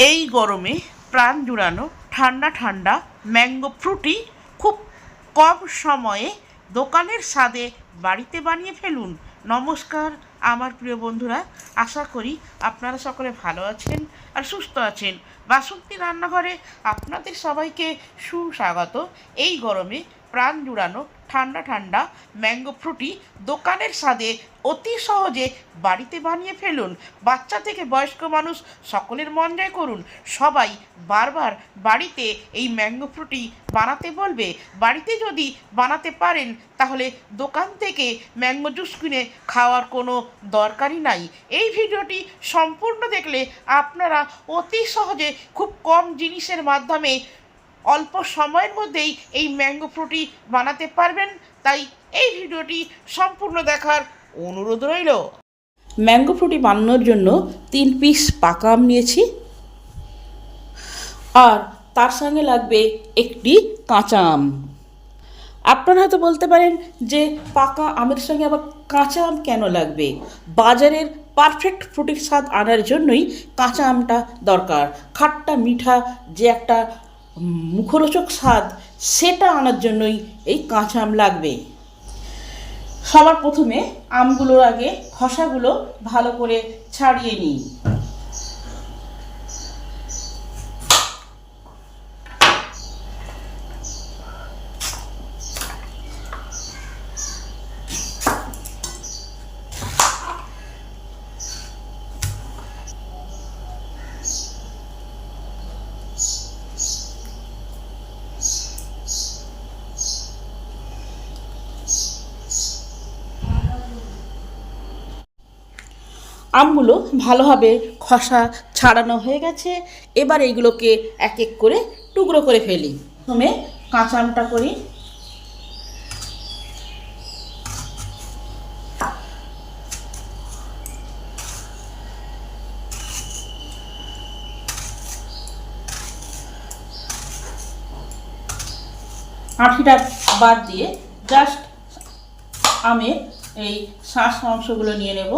এই গরমে প্রাণ জুড়ানো ঠান্ডা ঠান্ডা ম্যাঙ্গো ফ্রুটি খুব কম সময়ে দোকানের স্বাদে বাড়িতে বানিয়ে ফেলুন। নমস্কার আমার প্রিয় বন্ধুরা, আশা করি আপনারা সকলে ভালো আছেন আর সুস্থ আছেন। বাসন্তী রান্নাঘরে আপনাদের সবাইকে সুস্বাগত। এই গরমে প্রাণ জুড়ানো ঠান্ডা ঠান্ডা ম্যাঙ্গো ফ্রুটি দোকানের স্বাদে অতি সহজে বাড়িতে বানিয়ে ফেলুন। বাচ্চা থেকে বয়স্ক মানুষ সকলের মন জয় করুন। সবাই বারবার বাড়িতে এই ম্যাঙ্গো ফ্রুটি বানাতে বলবে। বাড়িতে যদি বানাতে পারেন তাহলে দোকান থেকে ম্যাঙ্গো জুস কিনে খাওয়ার কোনো দরকারই নাই। এই ভিডিওটি সম্পূর্ণ দেখলে আপনারা অতি সহজে খুব কম জিনিসের মাধ্যমে অল্প সময়ের মধ্যেই এই ম্যাঙ্গো ফ্রুটি বানাতে পারবেন। তাই এই ভিডিওটি সম্পূর্ণ দেখার অনুরোধ রইল। ম্যাঙ্গো ফ্রুটি বানানোর জন্য 3 পিস পাকা আম নিয়েছি, আর তার সঙ্গে লাগবে একটি কাঁচা আম। আপনারা হয়তো বলতে পারেন যে পাকা আমের সঙ্গে আবার কাঁচা আম কেন লাগবে? বাজারের পারফেক্ট ফ্রুটির স্বাদ আনার জন্যই কাঁচা আমটা দরকার। খাট্টা মিঠা যে একটা মুখরোচক স্বাদ, সেটা আনার জন্যই এই কাঁচা আম লাগবে। সবার প্রথমে আমগুলোর আগে খোসাগুলো ভালো করে ছাড়িয়ে নিই। আমগুলো ভালোভাবে খোসা ছাড়ানো হয়ে গেছে। এবার এইগুলোকে এক এক করে টুকরো করে ফেলি। প্রথমে কাঁচা আমটা করি। আঁঠিটা বাদ দিয়ে জাস্ট আমের এই শাঁস অংশগুলো নিয়ে নেব।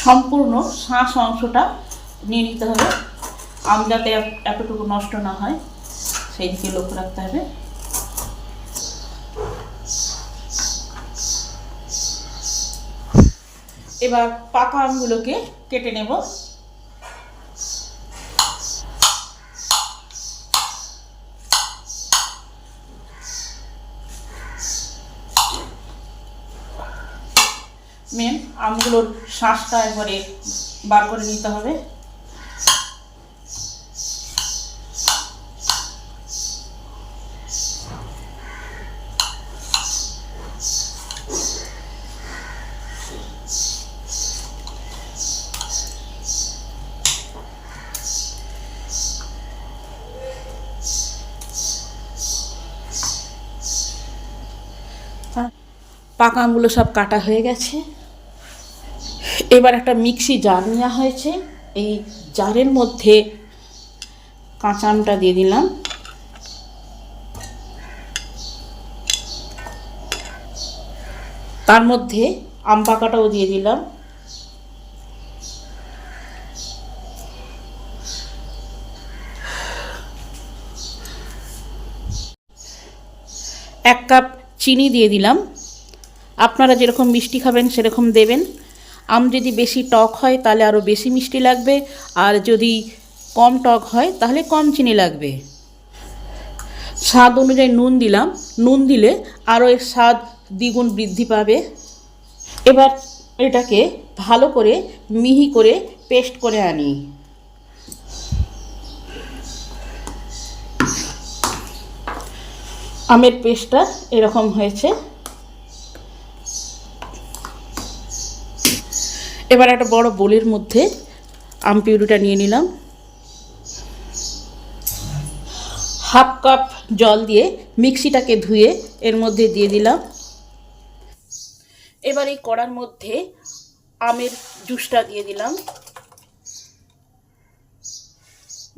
সম্পূর্ণ শাঁস অংশটা নিয়ে নিতে হবে। আম যাতে এতটুকু নষ্ট না হয় সেই দিকে লক্ষ্য রাখতে হবে। এবার পাকা আমগুলোকে কেটে নেব। মেন আমগুলোর শাঁসটা একবারে বার করে নিতে হবে। পাকা আমগুলো সব কাটা হয়ে গেছে। এবার একটা মিক্সি জার নেওয়া হয়েছে। এই জারের মধ্যে কাঁচা আমটা দিয়ে দিলাম, তার মধ্যে আম পাকাটাও দিয়ে দিলাম, এক কাপ চিনি দিয়ে দিলাম। আপনারা যেরকম মিষ্টি খাবেন সেরকম দেবেন। আম যদি বেশি টক হয় তাহলে আরও বেশি মিষ্টি লাগবে, আর যদি কম টক হয় তাহলে কম চিনি লাগবে। স্বাদ অনুযায়ী নুন দিলাম। নুন দিলে আরও এর স্বাদ দ্বিগুণ বৃদ্ধি পাবে। এবার এটাকে ভালো করে মিহি করে পেস্ট করে আনি। আমের পেস্টটা এরকম হয়েছে। এবার একটা বড় বোলের মধ্যে আম পিউরিটা নিয়ে নিলাম। হাফ কাপ জল দিয়ে মিক্সিটাকে ধুয়ে এর মধ্যে দিয়ে দিলাম। এবার এই কড়ার মধ্যে আমের জুসটা দিয়ে দিলাম।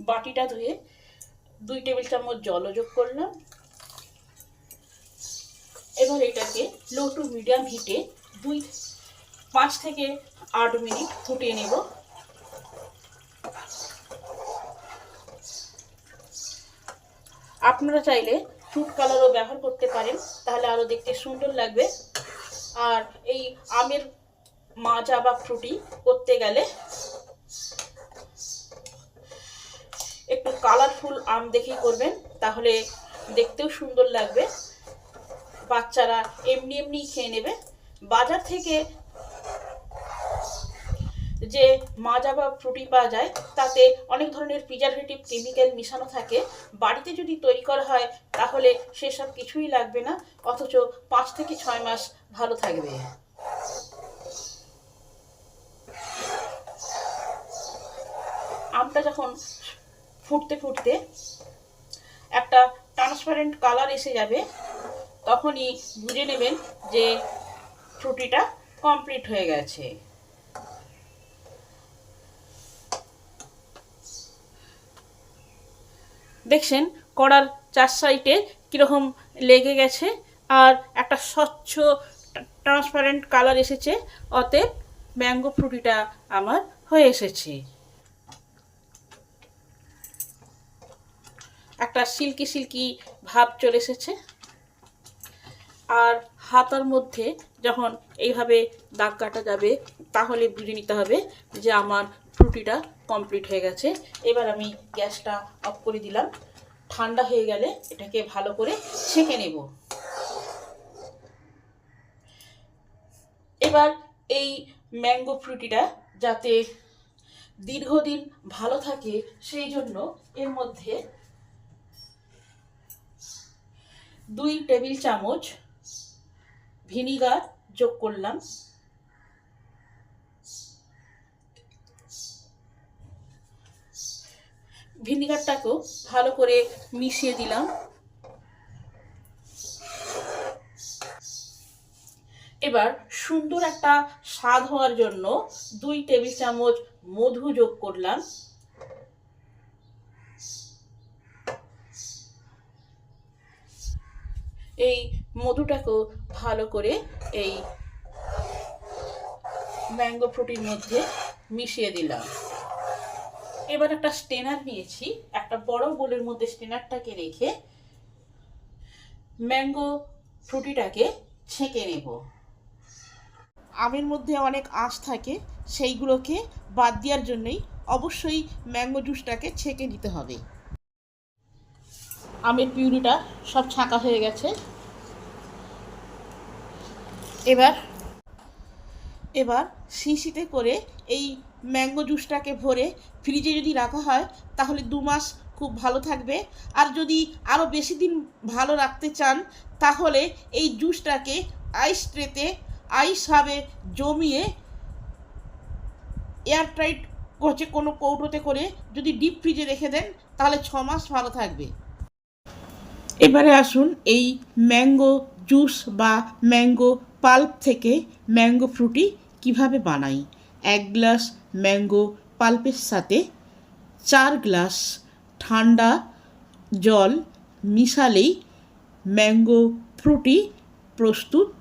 বাটিটা ধুয়ে 2 টেবিল চামচ জলও যোগ করলাম। এবার এটাকে লো টু মিডিয়াম হিটে 5 থেকে 8 মিনিট ফুটিয়ে নেব। আপনারা চাইলে ফুড কালারও ব্যবহার করতে পারেন, তাহলে আরও দেখতে সুন্দর লাগবে। আর এই আমের মাজা বা ফ্রুটি করতে গেলে একটু কালারফুল আম দেখেই করবেন, তাহলে দেখতেও সুন্দর লাগবে। বাচ্চারা এমনি এমনি খেয়ে নেবে। বাজার থেকে যে মাজা বা ফ্রুটি পাওয়া যায় তাতে অনেক ধরনের প্রিজারভেটিভ কেমিক্যাল মিশানো থাকে। বাড়িতে যদি তৈরি করা হয় তাহলে সেসব কিছুই লাগবে না, অথচ 5 থেকে 6 মাস ভালো থাকবে। আমটা যখন ফুটতে ফুটতে একটা ট্রান্সপারেন্ট কালার এসে যাবে, তখনই বুঝে নেবেন যে ফ্রুটিটা কমপ্লিট হয়ে গেছে। দেখছেন কড়ার 4 সাইডে কীরকম লেগে গেছে আর একটা স্বচ্ছ ট্রান্সপারেন্ট কালার এসেছে। অতএব ম্যাঙ্গো ফ্রুটিটা আমার হয়ে এসেছে। একটা সিল্কি সিল্কি ভাব চলে এসেছে। আর হাতার মধ্যে যখন এইভাবে দাগ কাটা যাবে তাহলে বুঝে নিতে হবে যে আমার ফ্রুটিটা কমপ্লিট হয়ে গেছে। এবার আমি গ্যাসটা অফ করে দিলাম। ঠান্ডা হয়ে গেলে এটাকে ভালো করে ছেঁকে নেব। এবার এই ম্যাঙ্গো ফ্রুটিটা যাতে দীর্ঘদিন ভালো থাকে সেই জন্য এর মধ্যে 2 টেবিল চামচ ভিনিগার যোগ করলাম। ভিনিগারটাকেও ভালো করে মিশিয়ে দিলাম। এবার সুন্দর একটা স্বাদ হওয়ার জন্য 2 টেবিল চামচ মধু যোগ করলাম। এই মধুটাকেও ভালো করে এই ম্যাঙ্গো ফ্রুটির মধ্যে মিশিয়ে দিলাম। এবার একটা স্টেনার নিয়েছি, একটা বড় বোলের মধ্যে স্টেনারটাকে রেখে ম্যাঙ্গো ফ্রুটিটাকে ছেঁকে নেব। আমের মধ্যে অনেক আঁশ থাকে, সেইগুলোকে বাদ দেওয়ার জন্যই অবশ্যই ম্যাঙ্গো জুসটাকে ছেঁকে নিতে হবে। আমের পিউরিটা সব ছাঁকা হয়ে গেছে। এবার শিশিতে করে এই ম্যাঙ্গো জুসটাকে ভরে ফ্রিজে যদি রাখা হয় তাহলে 2 মাস খুব ভালো থাকবে। আর যদি আরও বেশি দিন ভালো রাখতে চান তাহলে এই জুসটাকে আইস ট্রেতে আইসভাবে জমিয়ে এয়ারটাইট কোনো কৌটোতে করে যদি ডিপ ফ্রিজে রেখে দেন তাহলে 6 মাস ভালো থাকবে। এবারে আসুন এই ম্যাঙ্গো জুস বা ম্যাঙ্গো পাল্প থেকে ম্যাঙ্গো ফ্রুটি কিভাবে বানাই। 1 গ্লাস ম্যাঙ্গো পাল্পের সাথে 4 গ্লাস ঠান্ডা জল মিশালেই ম্যাঙ্গো ফ্রুটি প্রস্তুত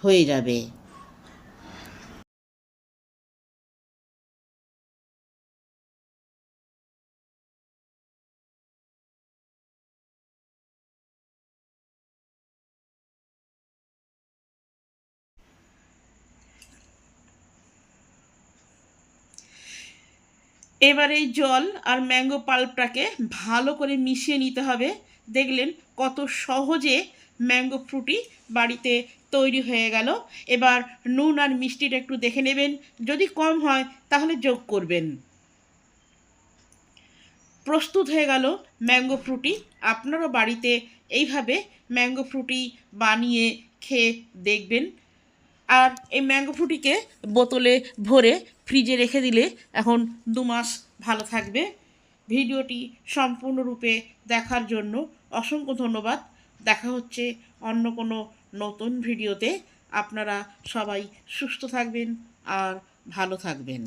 হয়ে যাবে। এবার এই জল আর ম্যাঙ্গো পাল্পটাকে ভালো করে মিশিয়ে নিতে হবে। দেখলেন কত সহজে ম্যাঙ্গো ফ্রুটি বাড়িতে তৈরি হয়ে গেল। এবার নুন আর মিষ্টিটা একটু দেখে নেবেন, যদি কম হয় তাহলে যোগ করবেন। প্রস্তুত হয়ে গেল ম্যাঙ্গো ফ্রুটি। আপনারা বাড়িতে এইভাবে ম্যাঙ্গো ফ্রুটি বানিয়ে খেয়ে দেখবেন। আর এই ম্যাঙ্গো ফ্রুটিকে বোতলে ভরে ফ্রিজে রেখে দিলে এখন 2 মাস ভালো থাকবে। ভিডিওটি সম্পূর্ণরূপে দেখার জন্য অসংখ্য ধন্যবাদ। দেখা হচ্ছে অন্য কোনো নতুন ভিডিওতে। আপনারা সবাই সুস্থ থাকবেন আর ভালো থাকবেন।